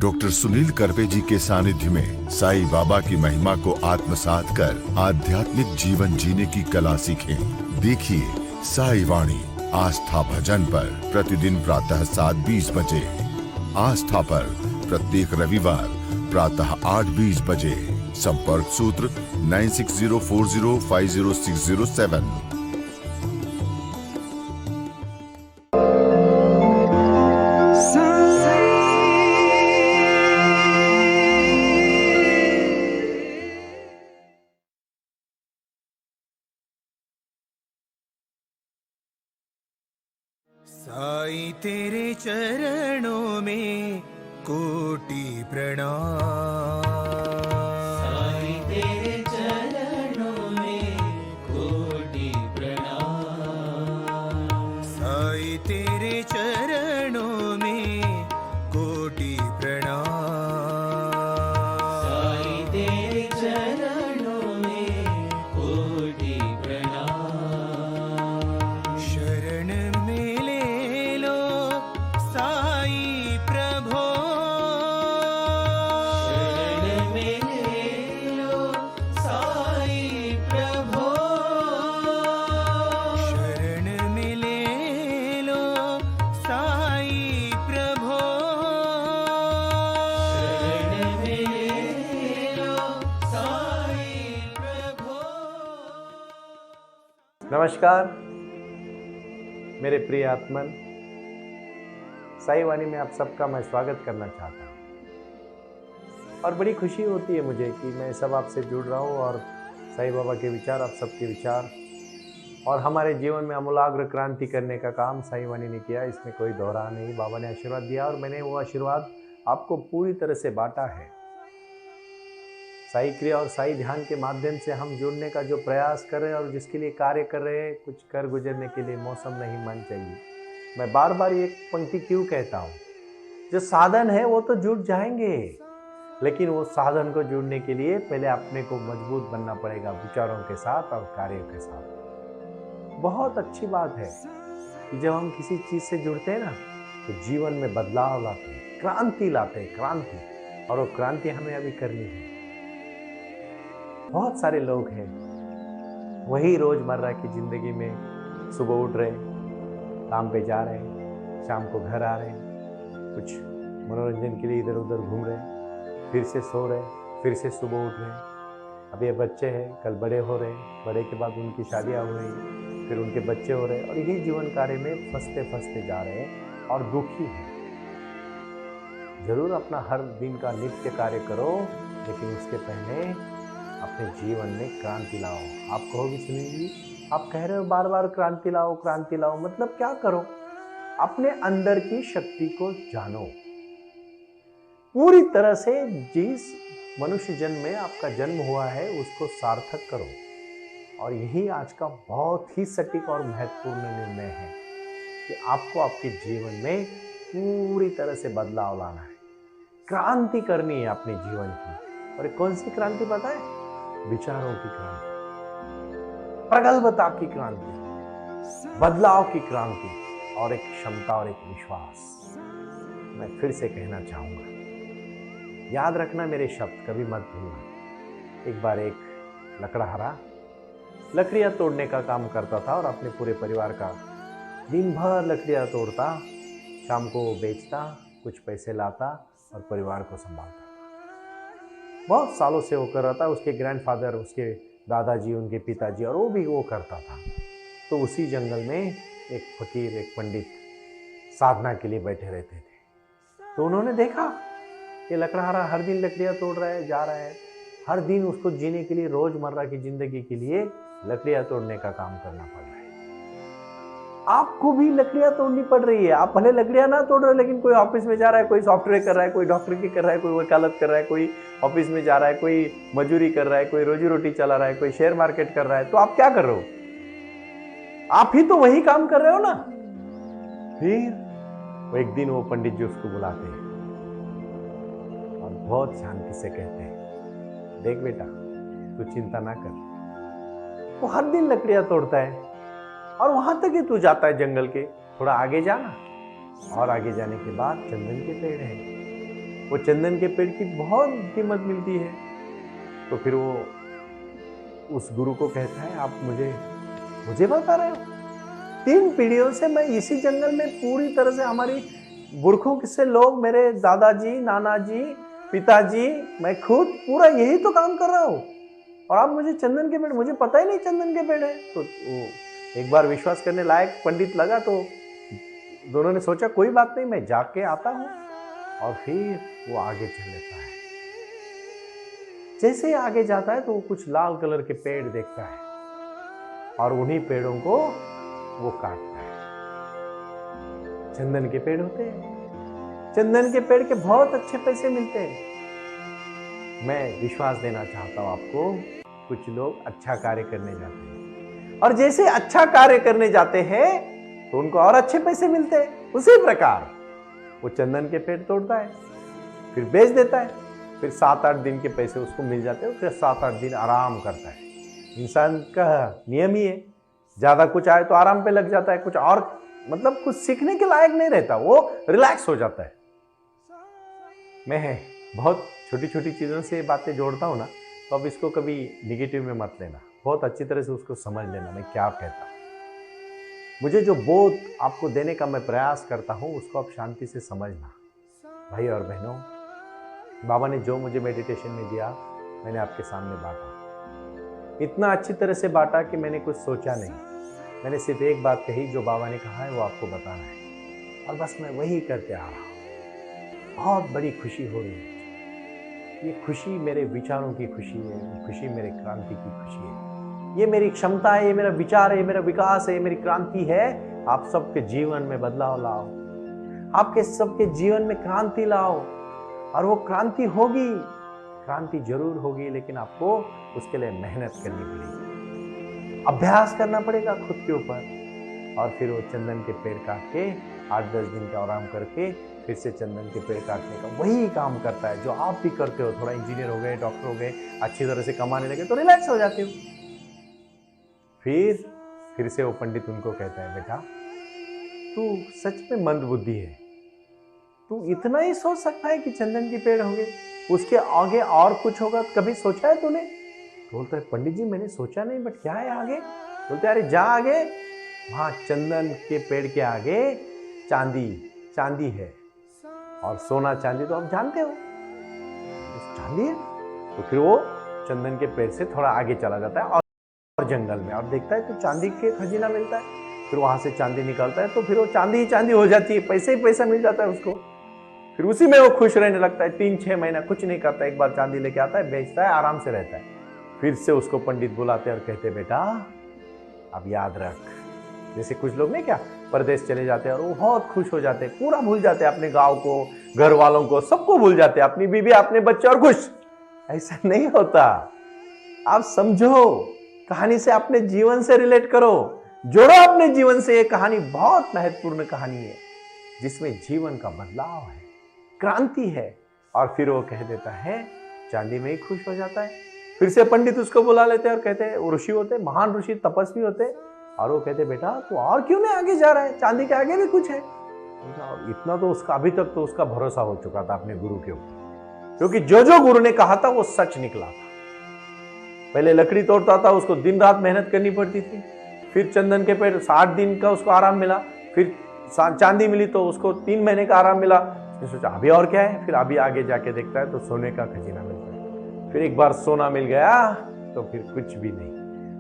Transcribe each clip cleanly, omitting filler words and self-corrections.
Doctor Sunil Karpe जी के सानिध्य में साईं बाबा की महिमा को आत्मसात कर आध्यात्मिक जीवन जीने की कला सीखें। देखिए साई वाणी आस्था भजन पर प्रतिदिन प्रातः 7:20 बजे, आस्था पर प्रत्येक रविवार प्रातः 8:20 बजे। संपर्क सूत्र 9604050607। साईं तेरे चरणों में कोटि प्रणाम। साईं तेरे चरणों में कोटि प्रणाम। साईं तेरे चरणों में कोटि प्रणाम। साईं तेरे चरणों में कोटि प्रणाम। शरण में ले लो साईं प्रभो। शरण में ले लो साईं प्रभो। शरण में ले लो साईं प्रभो। शरण में ले लो साईं प्रभो। नमस्कार मेरे प्रिय आत्मन, साई वाणी में आप सबका मैं स्वागत करना चाहता हूँ और बड़ी खुशी होती है मुझे कि मैं सब आपसे जुड़ रहा हूँ और साईं बाबा के विचार, आप सबके विचार और हमारे जीवन में आमूलाग्र क्रांति करने का काम साईं वाणी ने किया। इसमें कोई दोहरा नहीं। बाबा ने आशीर्वाद दिया और मैंने वो आशीर्वाद आपको पूरी तरह से बांटा है। साई क्रिया और साई ध्यान के माध्यम से हम जुड़ने का जो प्रयास कर रहे हैं और जिसके लिए कार्य कर रहे हैं, कुछ कर गुजरने के लिए मौसम नहीं मन चाहिए। मैं बार बार ये पंक्ति क्यों कहता हूँ, जो साधन है वो तो जुड़ जाएंगे, लेकिन वो साधन को जुड़ने के लिए पहले अपने को मजबूत बनना पड़ेगा विचारों के साथ और कार्यों के साथ। बहुत अच्छी बात है कि जब हम किसी चीज से जुड़ते हैं ना तो जीवन में बदलाव लाते हैं, क्रांति लाते हैं, क्रांति। और वो क्रांति हमें अभी करनी है। बहुत सारे लोग हैं वही रोजमर्रा की जिंदगी में सुबह उठ रहे, काम पे जा रहे हैं, शाम को घर आ रहे हैं, कुछ मनोरंजन के लिए इधर उधर घूम रहे हैं, फिर से सो रहे, फिर से सुबह उठ रहे हैं। अब ये बच्चे हैं, कल बड़े हो रहे हैं, बड़े के बाद उनकी शादियां हो रही, फिर उनके बच्चे हो रहे और यही जीवन कार्य में फंसते फंसते जा रहे हैं और दुखी हैं। जरूर अपना हर दिन का नित्य कार्य करो, लेकिन उसके पहले अपने जीवन में क्रांति लाओ। आप कहोगे सुनील जी, आप कह रहे हो बार बार क्रांति लाओ, क्रांति लाओ, मतलब क्या करो? अपने अंदर की शक्ति को जानो पूरी तरह से। जिस मनुष्य जन्म में आपका जन्म हुआ है उसको सार्थक करो। और यही आज का बहुत ही सटीक और महत्वपूर्ण निर्णय है कि आपको आपके जीवन में पूरी तरह से बदलाव लाना है, क्रांति करनी है अपने जीवन की। और कौन सी क्रांति पता है? विचारों की क्रांति, प्रगल्भता की क्रांति, बदलाव की क्रांति और एक क्षमता और एक विश्वास। मैं फिर से कहना चाहूंगा, याद रखना मेरे शब्द, कभी मत भूलना। एक बार एक लकड़हारा लकड़ियां तोड़ने का काम करता था और अपने पूरे परिवार का दिन भर लकड़ियां तोड़ता, शाम को बेचता, कुछ पैसे लाता और परिवार को संभालता। बहुत सालों से वो कर रहा था। उसके ग्रैंडफादर, उसके दादाजी, उनके पिताजी और वो भी वो करता था। तो उसी जंगल में एक फकीर, एक पंडित साधना के लिए बैठे रहते थे। तो उन्होंने देखा ये लकड़हारा हर दिन लकड़ियां तोड़ रहा है, जा रहा है। हर दिन उसको जीने के लिए, रोजमर्रा की जिंदगी के लिए लकड़ियां तोड़ने का काम करना पड़ रहा है। आपको भी लकड़ियां तोड़नी पड़ रही है। आप भले लकड़ियां ना तोड़ रहे, लेकिन कोई ऑफिस में जा रहा है, कोई सॉफ्टवेयर कर रहा है, कोई डॉक्टर की कर रहा है, कोई वकालत कर रहा है, कोई ऑफिस में जा रहा है, कोई मजदूरी कर रहा है, कोई रोजी रोटी चला रहा है, कोई शेयर मार्केट कर रहा है। तो आप क्या कर रहे हो? आप ही तो वही काम कर रहे हो ना। फिर वो एक दिन वो पंडित जी उसको बुलाते हैं और बहुत शांति से कहते हैं, देख बेटा, तू चिंता ना कर। वो हर दिन लकड़ियां तोड़ता है और वहां तक ही तू जाता है जंगल के, थोड़ा आगे जाना और आगे जाने के बाद चंदन के पेड़ है। वो चंदन के पेड़ की बहुत कीमत मिलती है। तो फिर वो उस गुरु को कहता है, आप मुझे बता रहे हो? 3 पीढ़ियों से मैं इसी जंगल में पूरी तरह से हमारी पुरखों से लोग, मेरे दादाजी, नाना जी, पिताजी, मैं खुद पूरा यही तो काम कर रहा हूँ, और आप मुझे चंदन के पेड़, मुझे पता ही नहीं चंदन के पेड़ है। तो वो एक बार विश्वास करने लायक पंडित लगा, तो दोनों ने सोचा कोई बात नहीं, मैं जाके आता हूँ। और फिर वो आगे चल लेता है। जैसे ही आगे जाता है तो वो कुछ लाल कलर के पेड़ देखता है, और उन्हीं पेड़ों को वो काटता है। चंदन के पेड़ होते हैं। चंदन के पेड़ के बहुत अच्छे पैसे मिलते हैं। मैं विश्वास देना चाहता हूं आपको, कुछ लोग अच्छा कार्य करने जाते हैं, और जैसे अच्छा कार्य करने जाते हैं तो उनको और अच्छे पैसे मिलते हैं। उसी प्रकार वो चंदन के पेड़ तोड़ता है, फिर बेच देता है, फिर 7-8 दिन के पैसे उसको मिल जाते हैं, फिर 7-8 दिन आराम करता है। इंसान का नियम ही है, ज्यादा कुछ आए तो आराम पे लग जाता है, कुछ और मतलब कुछ सीखने के लायक नहीं रहता, वो रिलैक्स हो जाता है। मैं बहुत छोटी छोटी चीजों से बातें जोड़ता हूँ ना, तो अब इसको कभी निगेटिव में मत लेना, बहुत अच्छी तरह से उसको समझ लेना मैं क्या कहता हूँ। मुझे जो बोध आपको देने का मैं प्रयास करता हूँ, उसको आप शांति से समझना। भाई और बहनों, बाबा ने जो मुझे मेडिटेशन में दिया, मैंने आपके सामने बांटा। इतना अच्छी तरह से बांटा कि मैंने कुछ सोचा नहीं, मैंने सिर्फ एक बात कही, जो बाबा ने कहा है वो आपको बताना है, और बस मैं वही करते आ रहा हूँ। बहुत बड़ी खुशी हो रही है। ये खुशी मेरे विचारों की खुशी है, ये खुशी मेरे क्रांति की खुशी है, ये मेरी क्षमता है, ये मेरा विचार है, ये मेरा विकास है, ये मेरी क्रांति है। आप सबके जीवन में बदलाव लाओ, आपके सबके जीवन में क्रांति लाओ, और वो क्रांति होगी, क्रांति जरूर होगी, लेकिन आपको उसके लिए मेहनत करनी पड़ेगी, अभ्यास करना पड़ेगा खुद के ऊपर। और फिर वो चंदन के पेड़ काट के 8-10 दिन का आराम करके फिर से चंदन के पेड़ काटने का वही काम करता है जो आप भी करते हो। थोड़ा इंजीनियर हो गए, डॉक्टर हो गए, अच्छी तरह से कमाने लगे तो रिलैक्स हो जाते हो। फिर से वो पंडित उनको कहता है, बेटा तू सच में मंद बुद्धि है, तू इतना ही सोच सकता है कि चंदन की पेड़ होंगे, उसके आगे और कुछ होगा, कभी सोचा है तूने? बोलता है, पंडित जी मैंने सोचा नहीं, बट क्या है आगे? बोलते अरे जा आगे, वहां चंदन के पेड़ के आगे चांदी है, और सोना चांदी तो आप जानते हो, चांदी है। तो फिर वो चंदन के पेड़ से थोड़ा आगे चला जाता है और जंगल में, और देखता है तो चांदी के खजीना मिलता है। फिर वहां से चांदी निकलता है, तो फिर वो चांदी ही चांदी हो जाती है, पैसे ही पैसा मिल जाता है उसको। फिर उसी में वो खुश रहने लगता है। 3-6 महीना कुछ नहीं करता, एक बार चांदी लेके आता है, बेचता है, आराम से रहता है। फिर से उसको पंडित बुलाते हैं और कहते हैं, बेटा अब याद रख। जैसे कुछ लोग नहीं क्या परदेश चले जाते हैं और वो बहुत खुश हो जाते हैं, पूरा भूल जाते हैं अपने गांव को, घर वालों को, सबको भूल जाते हैं, अपनी बीवी, अपने बच्चे, और खुश। ऐसा नहीं होता। आप समझो, कहानी से अपने जीवन से रिलेट करो, जोड़ो अपने जीवन से। ये कहानी बहुत महत्वपूर्ण कहानी है, जिसमें जीवन का बदलाव है, क्रांति है। और फिर वो कह देता है, चांदी में ही खुश हो जाता है। फिर से पंडित उसको बुला लेते हैं और कहते हैं, वो ऋषि होते, महान ऋषि, तपस्वी होते, और वो कहते, बेटा तू और क्यों नहीं आगे जा रहा है, चांदी के आगे भी कुछ है। इतना तो उसका अभी तक तो उसका भरोसा हो चुका था अपने गुरु के ऊपर, क्योंकि जो गुरु ने कहा था वो सच निकला था। पहले लकड़ी तोड़ता था, उसको दिन रात मेहनत करनी पड़ती थी। फिर चंदन के पेड़ 60 दिन का उसको आराम मिला, फिर चांदी मिली तो उसको 3 महीने का आराम मिला। उसने सोचा अभी और क्या है, फिर अभी आगे जाके देखता है तो सोने का खजीना मिलता है। फिर एक बार सोना मिल गया तो फिर कुछ भी नहीं,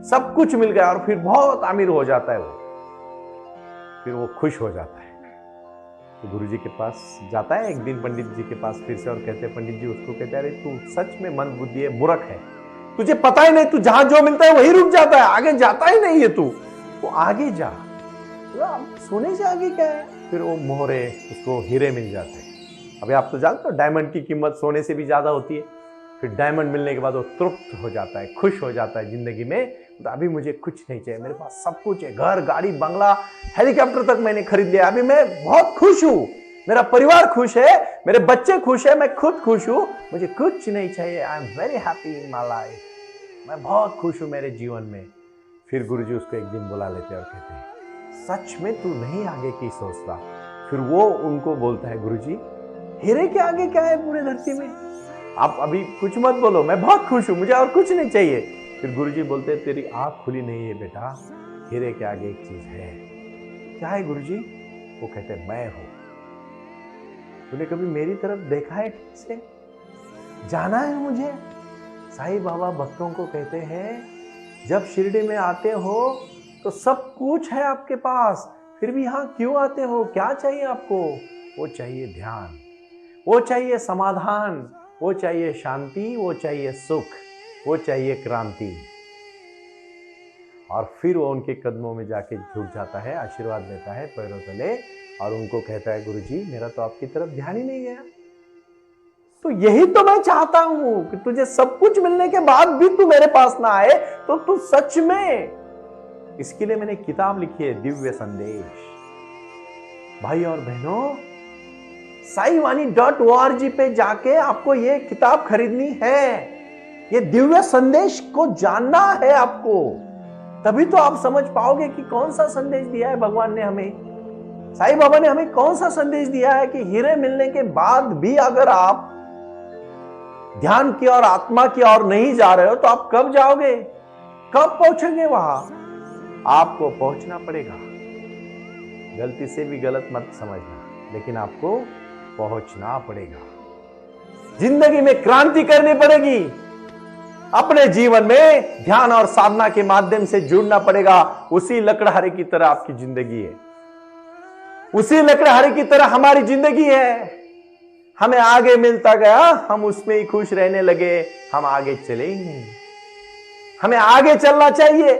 सब कुछ मिल गया, और फिर बहुत अमीर हो जाता है वो। फिर वो खुश हो जाता है, तो गुरु जी के पास जाता है एक दिन, पंडित जी के पास फिर से, और कहते हैं, पंडित जी उसको कहते हैं, अरे तू सच में मंद बुद्धि है, मूर्ख है, तुझे पता ही नहीं, तू जहां जो मिलता है वही रुक जाता है, आगे जाता ही नहीं है तू, वो आगे जा। सोने से आगे क्या है? फिर वो मोहरे, उसको हीरे मिल जाते हैं। अभी आप तो जानते हो डायमंड की कीमत सोने से भी ज्यादा होती है। फिर डायमंड मिलने के बाद वो तृप्त हो जाता है, खुश हो जाता है जिंदगी में। तो अभी मुझे कुछ नहीं चाहिए, मेरे पास सब कुछ है, घर, गाड़ी, बंगला, हेलीकॉप्टर तक मैंने खरीद लिया, अभी मैं बहुत खुश हूं, मेरा परिवार खुश है, मेरे बच्चे खुश है, मैं खुद खुश हूं, मुझे कुछ नहीं चाहिए। I am very happy in my life, मैं बहुत खुश हूं मेरे जीवन में। फिर गुरुजी उसको एक दिन बुला लेते हैं और कहते हैं, सच में तू नहीं आगे की सोचता। फिर वो उनको बोलता है, गुरुजी हीरे के आगे क्या है पूरे धरती में? आप अभी कुछ मत बोलो, मैं बहुत खुश हूं, मुझे और कुछ नहीं चाहिए। फिर गुरुजी बोलते तेरी आंख खुली नहीं है बेटा, हीरे के आगे एक चीज है। क्या है गुरुजी? वो कहते मैं हूं। तूने कभी मेरी तरफ देखा है ठीक से? जाना है मुझे? साईं बाबा भक्तों को कहते हैं जब शिरडी में आते हो तो सब कुछ है आपके पास, फिर भी यहां क्यों आते हो? क्या चाहिए आपको? वो चाहिए ध्यान, वो चाहिए समाधान, वो चाहिए शांति, वो चाहिए सुख, वो चाहिए क्रांति। और फिर वो उनके कदमों में जाके झुक जाता है, आशीर्वाद देता है पैरों तले और उनको कहता है गुरुजी मेरा तो आपकी तरफ ध्यान ही नहीं गया। तो यही तो मैं चाहता हूं कि तुझे सब कुछ मिलने के बाद भी तू मेरे पास ना आए तो तू सच में। इसके लिए मैंने किताब लिखी है दिव्य संदेश। भाई और बहनों, साईवाणी.org पे जाके आपको ये किताब खरीदनी है। ये दिव्य संदेश को जानना है आपको, तभी तो आप समझ पाओगे कि कौन सा संदेश दिया है भगवान ने हमें। साईं बाबा ने हमें कौन सा संदेश दिया है कि हीरे मिलने के बाद भी अगर आप ध्यान की और आत्मा की ओर नहीं जा रहे हो तो आप कब जाओगे, कब पहुंचेंगे वहां? आपको पहुंचना पड़ेगा। गलती से भी गलत मत समझना, लेकिन आपको पहुंचना पड़ेगा। जिंदगी में क्रांति करनी पड़ेगी। अपने जीवन में ध्यान और साधना के माध्यम से जुड़ना पड़ेगा। उसी लकड़हारे की तरह आपकी जिंदगी है, उसी लकड़हारे की तरह हमारी जिंदगी है। हमें आगे मिलता गया, हम उसमें ही खुश रहने लगे, हम आगे चले ही नहीं। हमें आगे चलना चाहिए,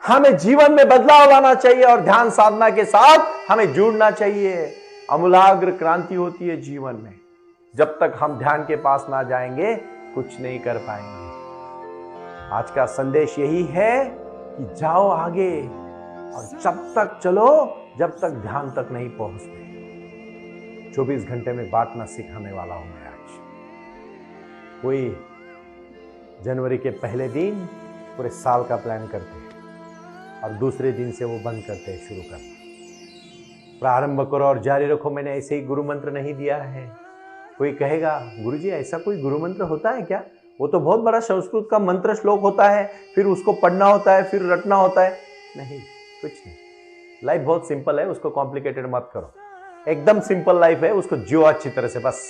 हमें जीवन में बदलाव लाना चाहिए और ध्यान साधना के साथ हमें जुड़ना चाहिए। अमूलाग्र क्रांति होती है जीवन में। जब तक हम ध्यान के पास ना जाएंगे कुछ नहीं कर पाएंगे। आज का संदेश यही है कि जाओ आगे और जब तक चलो जब तक ध्यान तक नहीं पहुंचते। 24 घंटे में बांटना सिखाने वाला हूं मैं आज। कोई जनवरी के पहले दिन पूरे साल का प्लान करते हैं और दूसरे दिन से वो बंद करते हैं, शुरू करना। प्रारंभ करो और जारी रखो, मैंने ऐसे ही गुरु मंत्र नहीं दिया है। कोई कहेगा गुरुजी ऐसा कोई गुरु मंत्र होता है क्या? वो तो बहुत बड़ा संस्कृत का मंत्र श्लोक होता है, फिर उसको पढ़ना होता है, फिर रटना होता है। नहीं, कुछ नहीं। लाइफ बहुत सिंपल है, उसको कॉम्प्लिकेटेड मत करो। एकदम सिंपल लाइफ है, उसको जियो अच्छी तरह से, बस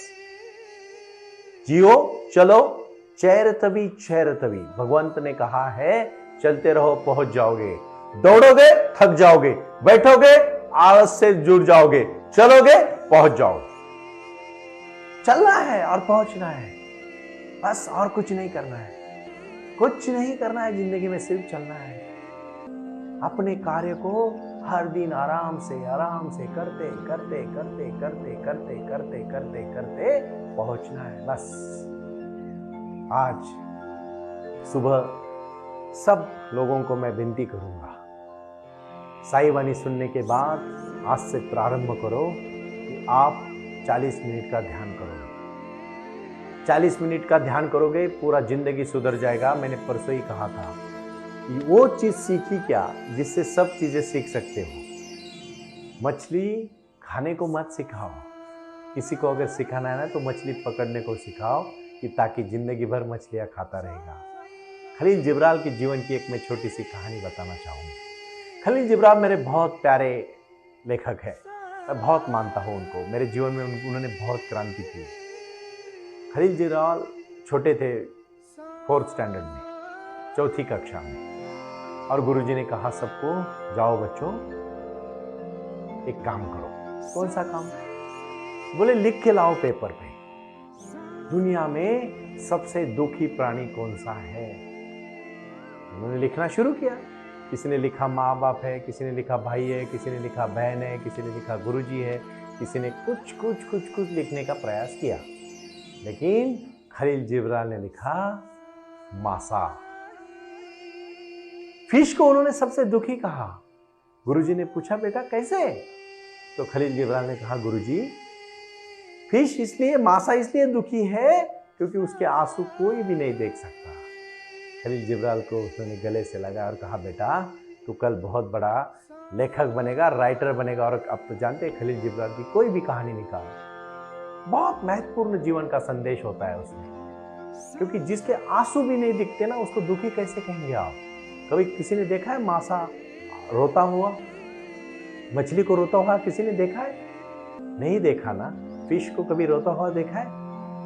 जियो, चलो। चैरतवी चैरतवी, भगवंत ने कहा है चलते रहो पहुंच जाओगे। दौड़ोगे थक जाओगे, बैठोगे आलस से जुड़ जाओगे, चलोगे पहुंच जाओगे। चलना है और पहुंचना है, बस। और कुछ नहीं करना है, कुछ नहीं करना है जिंदगी में, सिर्फ चलना है। अपने कार्य को हर दिन आराम से करते करते करते करते करते करते करते करते पहुंचना है, बस। आज सुबह सब लोगों को मैं विनती करूंगा, साईवाणी सुनने के बाद आज से प्रारंभ करो कि आप 40 मिनट का ध्यान करोगे। 40 मिनट का ध्यान करोगे, पूरा जिंदगी सुधर जाएगा। मैंने परसों ही कहा था कि वो चीज सीखी क्या जिससे सब चीजें सीख सकते हो। मछली खाने को मत सिखाओ, किसी को अगर सिखाना है ना तो मछली पकड़ने को सिखाओ, कि ताकि जिंदगी भर मछलियां खाता रहेगा। खलील जिब्राल के जीवन की एक मैं छोटी सी कहानी बताना चाहूँगा। खलील जिब्राल मेरे बहुत प्यारे लेखक है, मैं बहुत मानता हूँ उनको। मेरे जीवन में उन्होंने बहुत क्रांति की। खलील जिब्राल छोटे थे, 4th स्टैंडर्ड में, 4थी कक्षा में, और गुरुजी ने कहा सबको, जाओ बच्चों एक काम करो। कौन सा काम? बोले लिख के लाओ पेपर पे, दुनिया में सबसे दुखी प्राणी कौन सा है। उन्होंने लिखना शुरू किया। किसी ने लिखा माँ बाप है, किसी ने लिखा भाई है, किसी ने लिखा बहन है, किसी ने लिखा गुरुजी है, किसी ने कुछ कुछ कुछ कुछ लिखने का प्रयास किया। लेकिन खलील जिब्राल ने लिखा मासा। फिश को उन्होंने सबसे दुखी कहा। गुरुजी ने पूछा बेटा कैसे? तो खलील जिब्राल ने कहा गुरुजी, फिश इसलिए, मासा इसलिए दुखी है क्योंकि उसके आंसू कोई भी नहीं देख सकता। खलील जिब्राल को उसने गले से लगा और कहा बेटा तू कल बहुत बड़ा लेखक बनेगा, राइटर बनेगा। और अब तो जानते हैं खलील जिब्राल की कोई भी कहानी निकाल, बहुत महत्वपूर्ण जीवन का संदेश होता है उसमें, क्योंकि जिसके आंसू भी नहीं दिखते ना उसको दुखी कैसे कहेंगे आप। कभी किसी ने देखा है मासा रोता हुआ, मछली को रोता हुआ किसी ने देखा है? नहीं देखा ना। फिश को कभी रोता हुआ देखा है?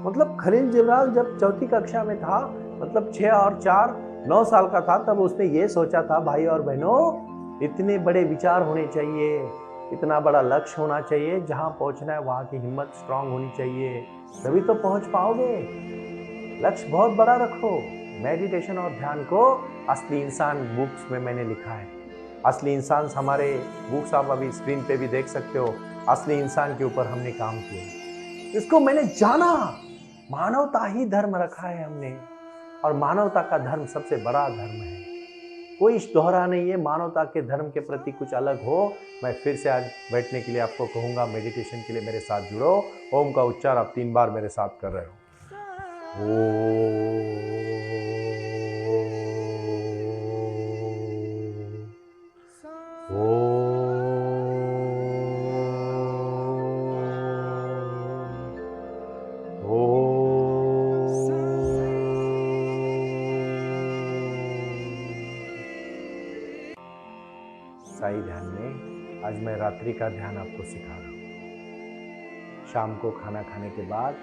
मतलब खलील जिब्रान जब चौथी कक्षा में था, मतलब 6 और 4 9 साल का था, तब उसने ये सोचा था भाई और बहनों इतने बड़े विचार होने चाहिए, इतना बड़ा लक्ष्य होना चाहिए, जहां पहुंचना है वहां की हिम्मत स्ट्रांग होनी चाहिए, तभी तो पहुंच पाओगे। लक्ष्य बहुत बड़ा रखो। मेडिटेशन और ध्यान को असली इंसान बुक्स में मैंने लिखा है। असली इंसान हमारे बुक्स आप अभी स्क्रीन पे भी देख सकते हो। असली इंसान के ऊपर हमने काम किया, इसको मैंने जाना। मानवता ही धर्म रखा है हमने, और मानवता का धर्म सबसे बड़ा धर्म है। कोई दोहरा नहीं है। मानवता के धर्म के प्रति कुछ अलग हो, मैं फिर से आज बैठने के लिए आपको कहूँगा, मेडिटेशन के लिए मेरे साथ जुड़ो। ओम का उच्चार आप 3 बार मेरे साथ कर रहे हो। साई ध्यान में आज मैं रात्रि का ध्यान आपको सिखा रहा हूँ। शाम को खाना खाने के बाद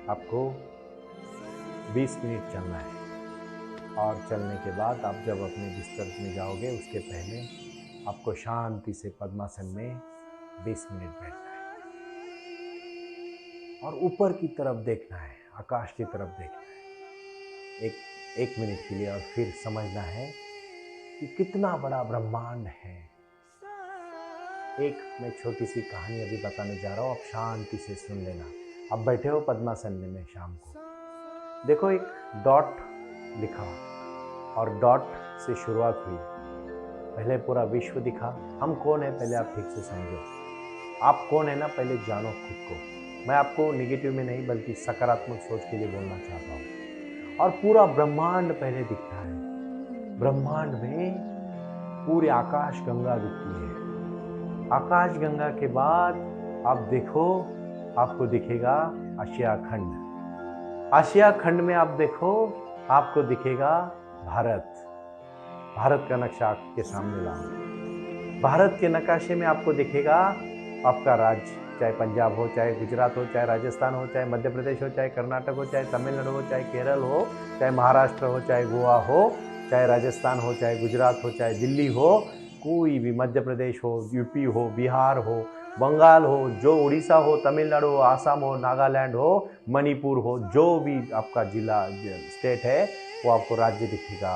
आपको 20 मिनट चलना है, और चलने के बाद आप जब अपने बिस्तर में जाओगे उसके पहले आपको शांति से पद्मासन में 20 मिनट बैठना है, और ऊपर की तरफ देखना है, आकाश की तरफ देखना है एक मिनट के लिए, और फिर समझना है कि कितना बड़ा ब्रह्मांड है। एक मैं छोटी सी कहानी अभी बताने जा रहा हूँ, आप शांति से सुन लेना। आप बैठे हो पद्मासन में शाम को, देखो एक डॉट दिखा, और डॉट से शुरुआत हुई। पहले पूरा विश्व दिखा। हम कौन है पहले आप ठीक से समझो। आप कौन है ना, पहले जानो खुद को। मैं आपको नेगेटिव में नहीं बल्कि सकारात्मक सोच के लिए बोलना चाहता हूँ। और पूरा ब्रह्मांड पहले दिखता है। ब्रह्मांड में पूरी आकाश गंगा दिखती है। आकाश गंगा के बाद आप देखो, आपको दिखेगा एशिया खंड। एशिया खंड में आप देखो, आपको दिखेगा भारत। भारत का नक्शा आपके सामने लाओ। भारत के नक्शे में आपको दिखेगा आपका राज्य, चाहे पंजाब हो, चाहे गुजरात हो, चाहे राजस्थान हो, चाहे मध्य प्रदेश हो, चाहे कर्नाटक हो, चाहे तमिलनाडु हो, चाहे केरल हो, चाहे महाराष्ट्र हो, चाहे गोवा हो, चाहे राजस्थान हो, चाहे गुजरात हो, चाहे दिल्ली हो, कोई भी, मध्य प्रदेश हो, यूपी हो, बिहार हो, बंगाल हो, जो उड़ीसा हो, तमिलनाडु हो, आसाम हो, नागालैंड हो, मणिपुर हो, जो भी आपका जिला स्टेट है वो आपको राज्य दिखेगा।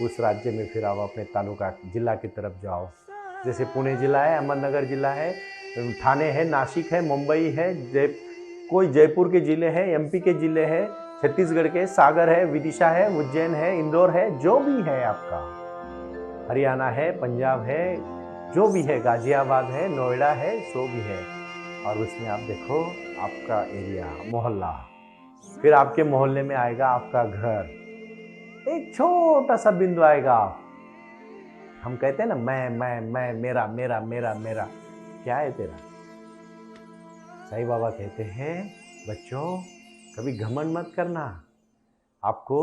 उस राज्य में फिर आप अपने तालुका जिला की तरफ जाओ। जैसे पुणे जिला है, अहमदनगर जिला है, ठाणे है, नासिक है, मुंबई है, कोई जयपुर के ज़िले हैं, एमपी के ज़िले हैं, छत्तीसगढ़ के सागर है, विदिशा है, उज्जैन है, इंदौर है, जो भी है आपका, हरियाणा है, पंजाब है, जो भी है, गाजियाबाद है, नोएडा है, सो भी है। और उसमें आप देखो आपका एरिया, मोहल्ला, फिर आपके मोहल्ले में आएगा आपका घर, एक छोटा सा बिंदु आएगा। हम कहते हैं ना मैं, मेरा मेरा मेरा मेरा, क्या है तेरा? साईं बाबा कहते हैं बच्चों कभी घमंड मत करना। आपको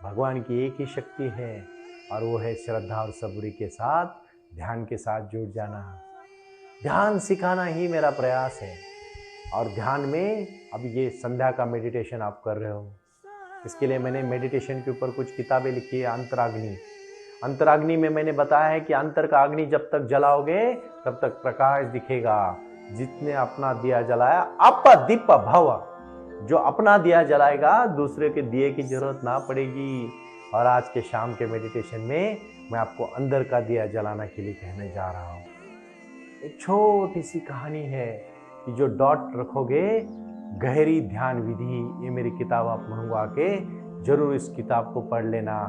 भगवान की एक ही शक्ति है, और वो है श्रद्धा और सबूरी के साथ, ध्यान के साथ जुड़ जाना। ध्यान सिखाना ही मेरा प्रयास है। और ध्यान में अब ये संध्या का मेडिटेशन आप कर रहे हो, इसके लिए मैंने मेडिटेशन के ऊपर कुछ किताबें लिखी है। अंतराग्नि, अंतराग्नि में मैंने बताया है कि अंतर का अग्नि जब तक जलाओगे तब तक प्रकाश दिखेगा। जितने अपना दिया जलाया अपदीप भव, जो अपना दिया जलाएगा दूसरे के दिए की जरूरत ना पड़ेगी। और आज के शाम के मेडिटेशन में मैं आपको अंदर का दिया जलाना के लिए कहने जा रहा हूँ। एक छोटी सी कहानी है कि जो डॉट रखोगे, गहरी ध्यान विधि, ये मेरी किताब आप मंगवा के जरूर इस किताब को पढ़ लेना।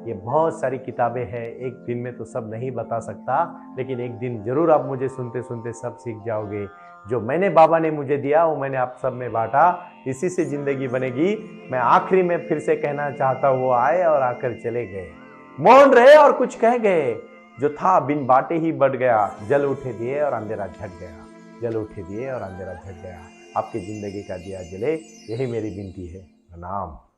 ये बहुत सारी किताबें हैं, एक दिन में तो सब नहीं बता सकता, लेकिन एक दिन जरूर आप मुझे सुनते सुनते सब सीख जाओगे। जो मैंने बाबा ने मुझे दिया वो मैंने आप सब में बांटा, इसी से जिंदगी बनेगी। मैं आखिरी में फिर से कहना चाहता हूँ, वो आए और आकर चले गए, मौन रहे और कुछ कह गए। जो था बिन बांटे ही बढ़ गया, जल उठे दिए और अंधेरा झट गया। जल उठे दिए और अंधेरा झट गया। आपकी ज़िंदगी का दिया जले, यही मेरी विनती है। प्रणाम।